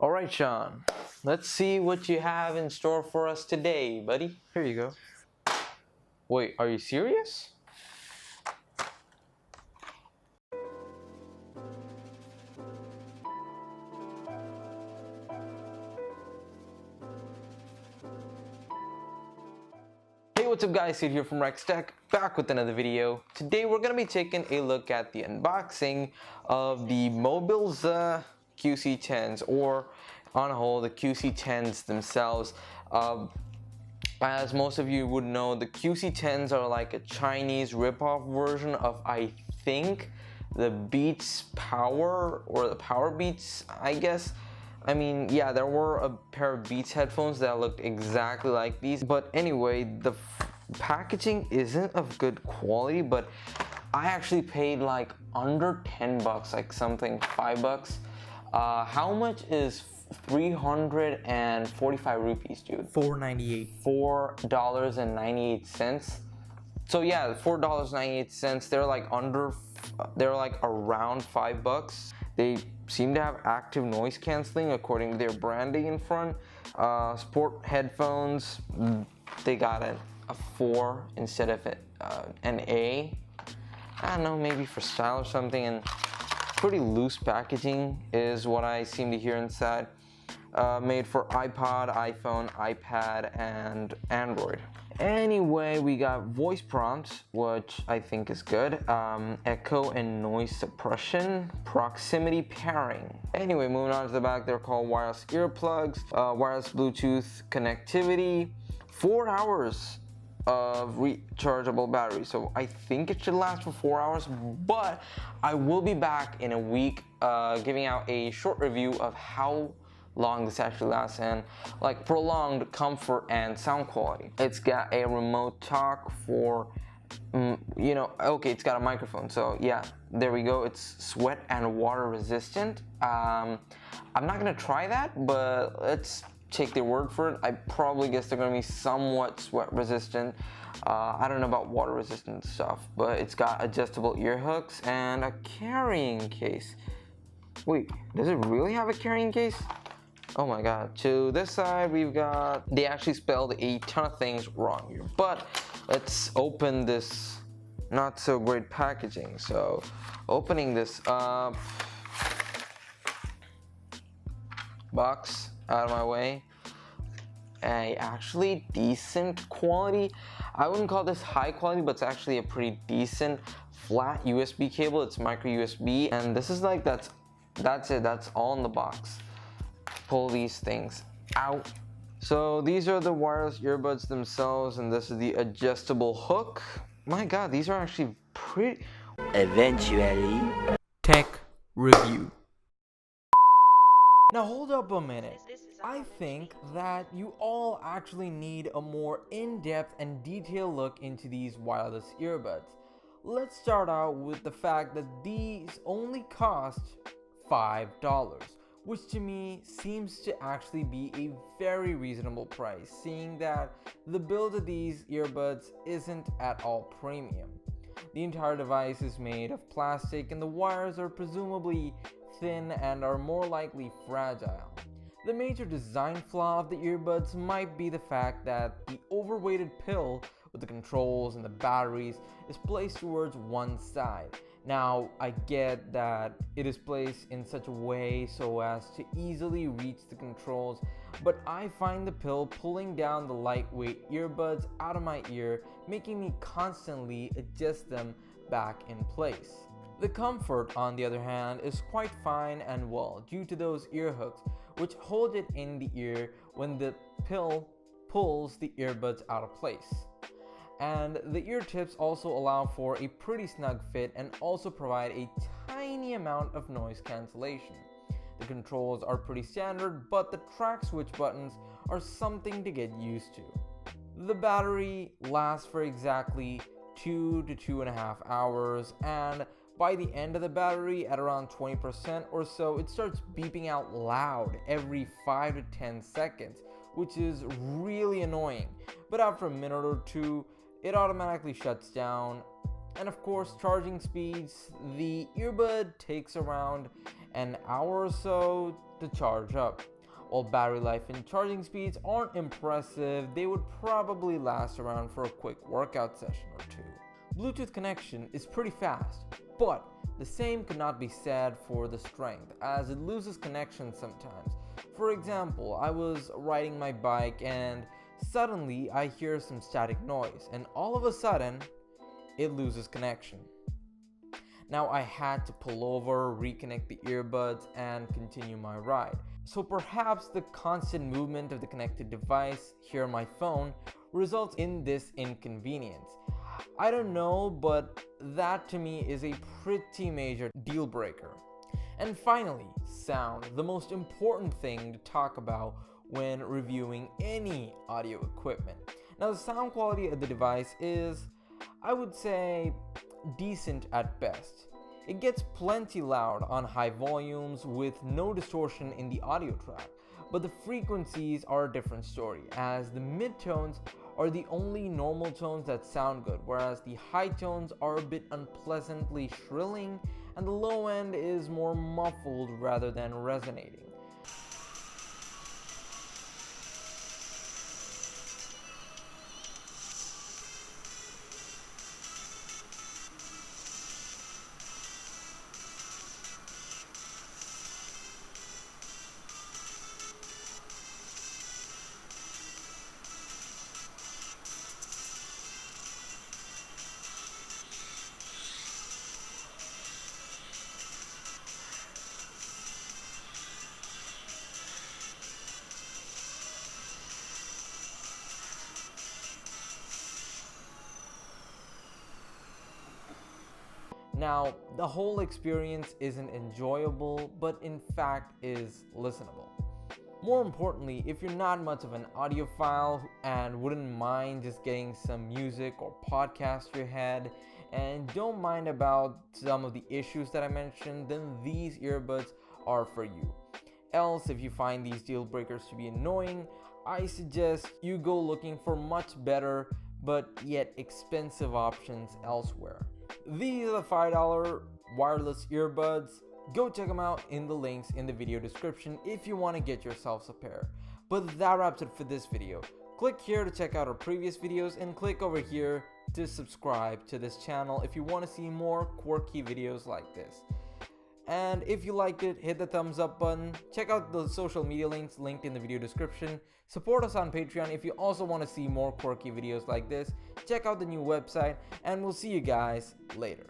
All right, Sean, let's see what you have in store for us today, buddy. Here you go. Wait, are you serious? Hey, what's up guys, Sid here from Rex Tech, back with another video. Today we're going to be taking a look at the unboxing of the Mobile's QC10s, or on a whole, the QC10s themselves. As most of you would know, the QC10s are like a Chinese ripoff version of, I think, the Beats Power, or the Power Beats, I guess. I mean, yeah, there were a pair of Beats headphones that looked exactly like these. But anyway, the packaging isn't of good quality, but I actually paid like under 10 bucks, like something 5 bucks. How much is 345 rupees, dude? $4.98. $4.98. So yeah, $4.98. They're like around 5 bucks. They seem to have active noise canceling according to their branding in front. Sport headphones, they got a 4 instead of an A. I don't know, maybe for style or something. And pretty loose packaging is what I seem to hear inside. Made for iPod, iPhone, iPad, and Android. Anyway, we got voice prompts, which I think is good. Echo and noise suppression, proximity pairing. Anyway, moving on to the back, they're called wireless earplugs, wireless Bluetooth connectivity, 4 hours of rechargeable battery. So I think it should last for 4 hours, but I will be back in a week giving out a short review of how long this actually lasts and like prolonged comfort and sound quality. It's got a remote talk for okay, it's got a microphone, so yeah, there we go. It's sweat and water resistant. I'm not gonna try that, but let's take their word for it. I probably guess they're gonna be somewhat sweat resistant. I don't know about water resistant stuff, but it's got adjustable ear hooks and a carrying case. Wait, does it really have a carrying case? Oh my god. To this side, we've got, they actually spelled a ton of things wrong here, but let's open this not so great packaging. So opening this up, box out of my way, a actually decent quality. I wouldn't call this high quality, but it's actually a pretty decent flat USB cable. It's micro USB, and this is like, that's it, that's all in the box. Pull these things out. So these are the wireless earbuds themselves, and this is the adjustable hook. My god, these are actually pretty. Eventually. Tech review. Now hold up a minute. I think that you all actually need a more in-depth and detailed look into these wireless earbuds. Let's start out with the fact that these only cost $5. Which to me seems to actually be a very reasonable price, seeing that the build of these earbuds isn't at all premium. The entire device is made of plastic and the wires are presumably thin and are more likely fragile. The major design flaw of the earbuds might be the fact that the overweighted pill with the controls and the batteries is placed towards one side. Now, I get that it is placed in such a way so as to easily reach the controls, but I find the pill pulling down the lightweight earbuds out of my ear, making me constantly adjust them back in place. The comfort, on the other hand, is quite fine and well due to those ear hooks, which hold it in the ear when the pill pulls the earbuds out of place. And the ear tips also allow for a pretty snug fit and also provide a tiny amount of noise cancellation. The controls are pretty standard, but the track switch buttons are something to get used to. The battery lasts for exactly 2 to 2.5 hours, and by the end of the battery, at around 20% or so, it starts beeping out loud every 5 to 10 seconds, which is really annoying. But after a minute or two, it automatically shuts down. And of course, charging speeds, the earbud takes around an hour or so to charge up. While battery life and charging speeds aren't impressive, they would probably last around for a quick workout session or two. Bluetooth connection is pretty fast, but the same could not be said for the strength, as it loses connection sometimes. For example, I was riding my bike and suddenly I hear some static noise, and all of a sudden it loses connection. Now I had to pull over, reconnect the earbuds, and continue my ride. So perhaps the constant movement of the connected device, here my phone, results in this inconvenience. I don't know, but that to me is a pretty major deal breaker. And finally, sound, the most important thing to talk about when reviewing any audio equipment. Now the sound quality of the device is, I would say, decent at best. It gets plenty loud on high volumes with no distortion in the audio track, but the frequencies are a different story, as the mid-tones are the only normal tones that sound good, whereas the high tones are a bit unpleasantly shrilling and the low end is more muffled rather than resonating. Now, the whole experience isn't enjoyable, but in fact is listenable. More importantly, if you're not much of an audiophile and wouldn't mind just getting some music or podcast to your head, and don't mind about some of the issues that I mentioned, then these earbuds are for you. Else, if you find these deal breakers to be annoying, I suggest you go looking for much better but yet expensive options elsewhere. These are the $5 wireless earbuds. Go check them out in the links in the video description if you want to get yourselves a pair. But that wraps it for this video. Click here to check out our previous videos and click over here to subscribe to this channel if you want to see more quirky videos like this. And if you liked it, hit the thumbs up button. Check out the social media links linked in the video description. Support us on Patreon if you also want to see more quirky videos like this. Check out the new website, and we'll see you guys later.